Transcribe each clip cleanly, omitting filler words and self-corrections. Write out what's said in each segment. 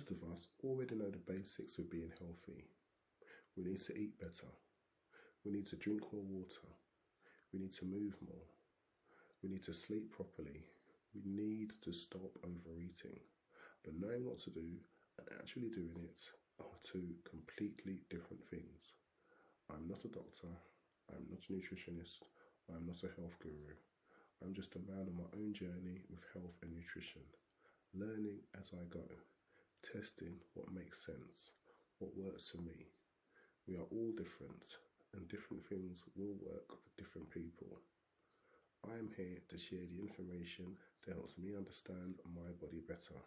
Most of us already know the basics of being healthy. We need to eat better. We need to drink more water. We need to move more. We need to sleep properly. We need to stop overeating. But knowing what to do and actually doing it are two completely different things. I'm not a doctor. I'm not a nutritionist. I'm not a health guru. I'm just a man on my own journey with health and nutrition, learning as I go, testing what makes sense, what works for me. We are all different, and different things will work for different people. I am here to share the information that helps me understand my body better,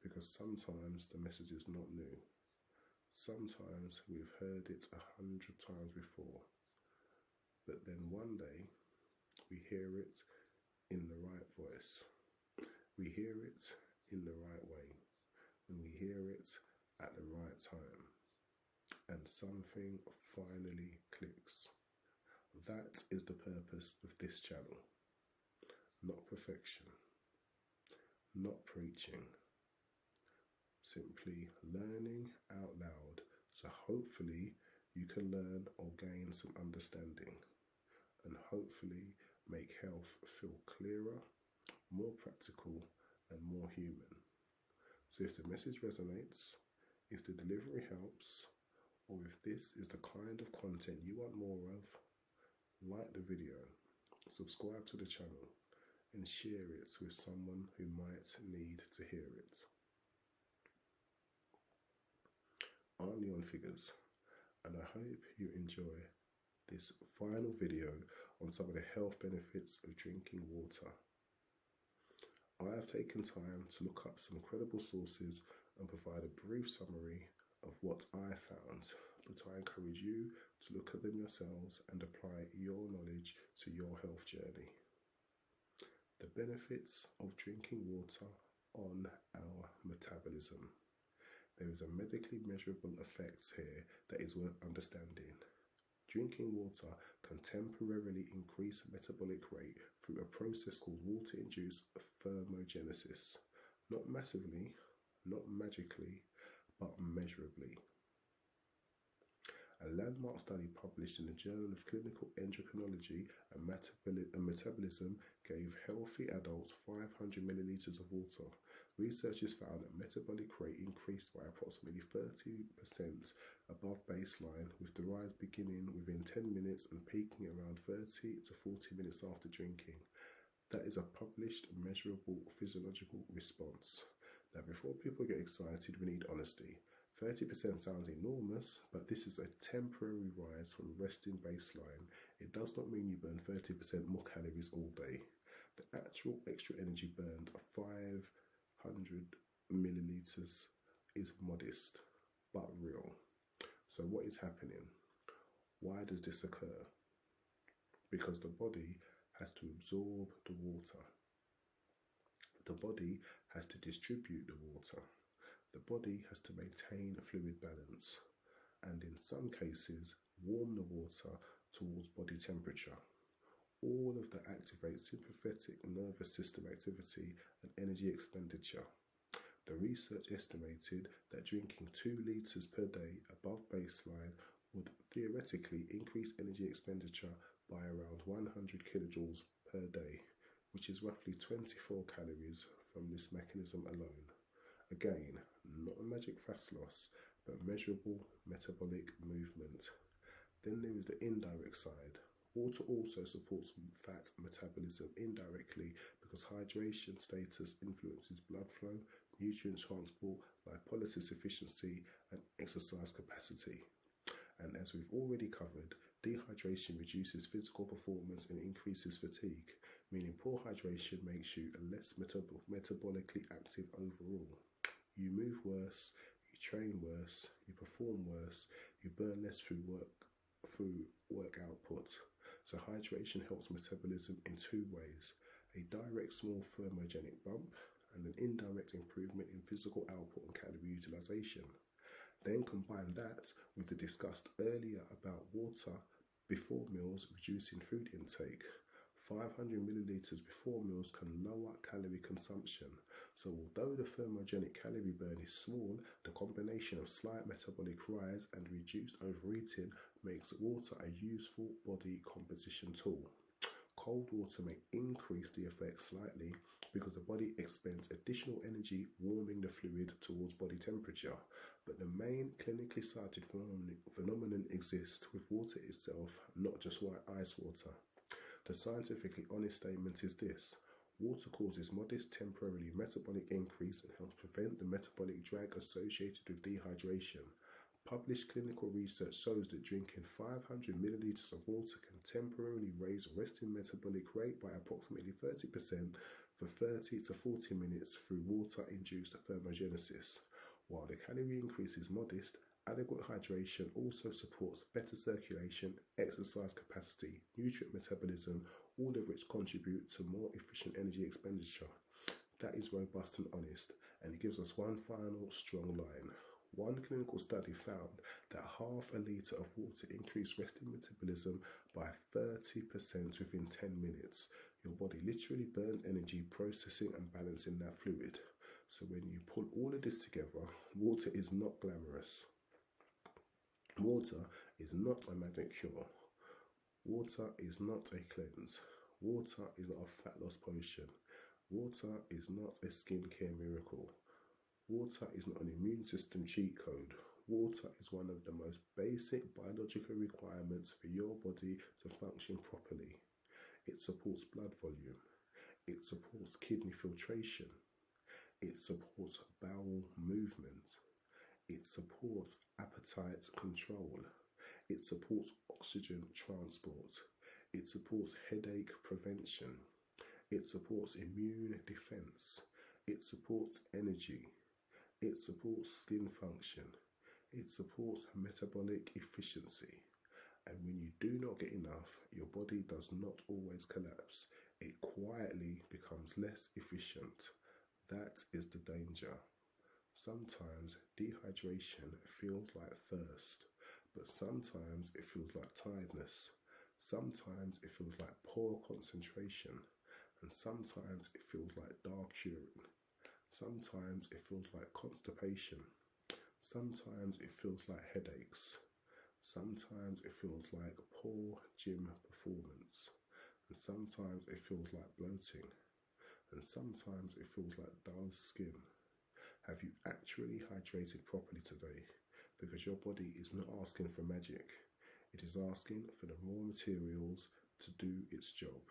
because sometimes the message is not new. Sometimes we've heard it 100 times before, but then one day we hear it in the right voice. We hear it in the right way, and we hear it at the right time, and something finally clicks. That is the purpose of this channel. Not perfection, not preaching, simply learning out loud, so hopefully you can learn or gain some understanding, and hopefully make health feel clearer, more practical, and more human. So if the message resonates, if the delivery helps, or if this is the kind of content you want more of, like the video, subscribe to the channel, and share it with someone who might need to hear it. I'm Leon Figures, and I hope you enjoy this final video on some of the health benefits of drinking water. I have taken time to look up some credible sources and provide a brief summary of what I found, but I encourage you to look at them yourselves and apply your knowledge to your health journey. The benefits of drinking water on our metabolism. There is a medically measurable effect here that is worth understanding. Drinking water can temporarily increase metabolic rate through a process called water-induced thermogenesis. Not massively, not magically, but measurably. A landmark study published in the Journal of Clinical Endocrinology and Metabolism gave healthy adults 500 milliliters of water. Researchers found that metabolic rate increased by approximately 30% above baseline, with the rise beginning within 10 minutes and peaking around 30 to 40 minutes after drinking. That is a published, measurable physiological response. Now, before people get excited, we need honesty. 30% sounds enormous, but this is a temporary rise from resting baseline. It does not mean you burn 30% more calories all day. The actual extra energy burned of 500 milliliters is modest, but real. So what is happening? Why does this occur? Because the body has to absorb the water. The body has to distribute the water. The body has to maintain a fluid balance, and in some cases, warm the water towards body temperature. All of that activates sympathetic nervous system activity and energy expenditure. The research estimated that drinking 2 liters per day above baseline would theoretically increase energy expenditure by around 100 kilojoules per day, which is roughly 24 calories from this mechanism alone. Again, not a magic fast loss, but measurable metabolic movement. Then there is the indirect side. Water also supports fat metabolism indirectly because hydration status influences blood flow, nutrient transport, lipolysis efficiency, and exercise capacity. And as we've already covered, dehydration reduces physical performance and increases fatigue, meaning poor hydration makes you less metabolically active overall. You move worse, you train worse, you perform worse, you burn less through work output. So hydration helps metabolism in 2 ways: a direct small thermogenic bump and an indirect improvement in physical output and calorie utilization. Then combine that with the discussed earlier about water before meals reducing food intake. 500 milliliters before meals can lower calorie consumption. So although the thermogenic calorie burn is small, the combination of slight metabolic rise and reduced overeating makes water a useful body composition tool. Cold water may increase the effect slightly because the body expends additional energy warming the fluid towards body temperature, but the main clinically cited phenomenon exists with water itself, not just white ice water. The scientifically honest statement is this: water causes modest temporary metabolic increase and helps prevent the metabolic drag associated with dehydration. Published clinical research shows that drinking 500 milliliters of water can temporarily raise resting metabolic rate by approximately 30% for 30 to 40 minutes through water-induced thermogenesis. While the calorie increase is modest, adequate hydration also supports better circulation, exercise capacity, nutrient metabolism, all of which contribute to more efficient energy expenditure. That is robust and honest, and it gives us one final strong line. One clinical study found that half a litre of water increased resting metabolism by 30% within 10 minutes. Your body literally burns energy processing and balancing that fluid. So when you pull all of this together, water is not glamorous. Water is not a magic cure. Water is not a cleanse. Water is not a fat loss potion. Water is not a skincare miracle. Water is not an immune system cheat code. Water is one of the most basic biological requirements for your body to function properly. It supports blood volume. It supports kidney filtration. It supports bowel movement. It supports appetite control. It supports oxygen transport. It supports headache prevention. It supports immune defense. It supports energy. It supports skin function. It supports metabolic efficiency. And when you do not get enough, your body does not always collapse. It quietly becomes less efficient. That is the danger. Sometimes dehydration feels like thirst, but sometimes it feels like tiredness. Sometimes it feels like poor concentration, and sometimes it feels like dark urine. Sometimes it feels like constipation. Sometimes it feels like headaches. Sometimes it feels like poor gym performance. And sometimes it feels like bloating. And sometimes it feels like dull skin. Have you actually hydrated properly today? Because your body is not asking for magic. It is asking for the raw materials to do its job.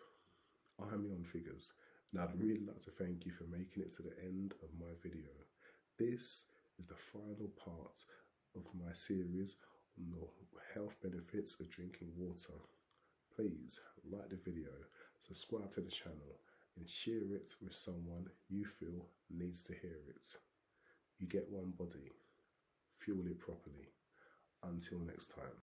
I'm Yon Figures, and I'd really like to thank you for making it to the end of my video. This is the final part of my series on the health benefits of drinking water. Please like the video, subscribe to the channel, and share it with someone you feel needs to hear it. You get one body. Fuel it properly. Until next time.